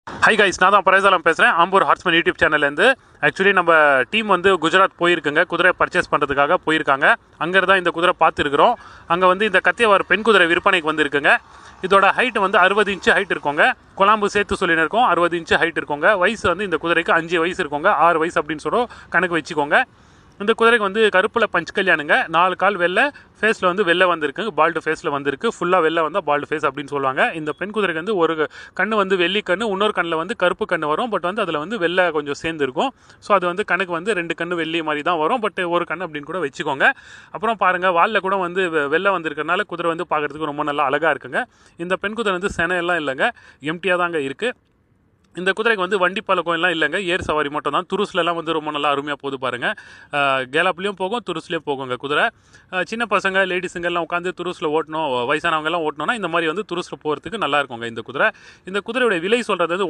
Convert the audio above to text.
Hi guys, நான் தான் பரேசாலம் பேசுகிறேன். ஆம்பூர் ஹார்ட்ஸ்மேன் யூடியூப் சேனல்லேருந்து. ஆக்சுவலி நம்ம டீம் வந்து குஜராத் போயிருக்குங்க, குதிரை பர்ச்சேஸ் பண்ணுறதுக்காக போயிருக்காங்க. அங்கே தான் இந்த குதிரை பார்த்துருக்குறோம். அங்கே வந்து இந்த கத்தியவார் பெண் குதிரை விற்பனைக்கு வந்துருக்குங்க. இதோட ஹைட் வந்து 60 இன்ச்சு ஹைட் இருக்குங்க. கொலாம்பு சேர்த்து சொல்லின்னு இருக்கோம். 60 இன்ச்சு ஹைட் இருக்குங்க. வயசு வந்து இந்த குதிரைக்கு 5 வயசு இருக்குங்க. 6 வயசு அப்படின்னு சொல்ல கணக்கு வச்சுக்கோங்க. இந்த குதிரைக்கு வந்து கருப்பில் பஞ்ச் கல்யாணுங்க. 4 கால் வெள்ளை, ஃபேஸில் வந்து வெள்ளை வந்திருக்கு, பால்டு ஃபேஸில் வந்திருக்கு. ஃபுல்லாக வெள்ளை வந்தால் பால்டு ஃபேஸ் அப்படின்னு சொல்லுவாங்க. இந்த பெண் குதிரைக்கு வந்து ஒரு கண்ணு வந்து வெள்ளி கண்ணு, இன்னொரு கண்ணில் வந்து கருப்பு கண்ணு வரும். பட் வந்து அதில் வந்து வெள்ளை கொஞ்சம் சேர்ந்துருக்கும். ஸோ அது வந்து கணக்கு வந்து 2 கண்ணு வெள்ளி மாதிரி தான் வரும். பட் ஒரு கண்ணு அப்படின்னு கூட வச்சுக்கோங்க. அப்புறம் பாருங்கள், வாலில் கூட வந்து வெள்ளை வந்திருக்கிறனால குதிரை வந்து பார்க்குறதுக்கு ரொம்ப நல்லா அழகாக இருக்குங்க. இந்த பெண் குதிரை வந்து செனையெல்லாம் இல்லைங்க, எம்டியாக தாங்க இருக்குது. இந்த குதிரைக்கு வந்து வண்டி பழக்கம் எல்லாம் இல்லைங்க, ஏர் சவாரி மட்டும் தான். துருஸ்லலாம் வந்து ரொம்ப நல்லா அருமையாக போகுது பாருங்கள். கேலாப்லேயும் போகும், துருஸ்லேயும் போகுங்க குதிரை. சின்ன பசங்க லேடிஸுங்கெல்லாம் உட்காந்து துருஸில் ஓட்டணும், வயசானவங்கெல்லாம் ஓட்டணும்னா இந்த மாதிரி வந்து துருஸில் போகிறதுக்கு நல்லா இருக்குங்க இந்த குதிரை. இந்த குதிரையோட விலை சொல்கிறது வந்து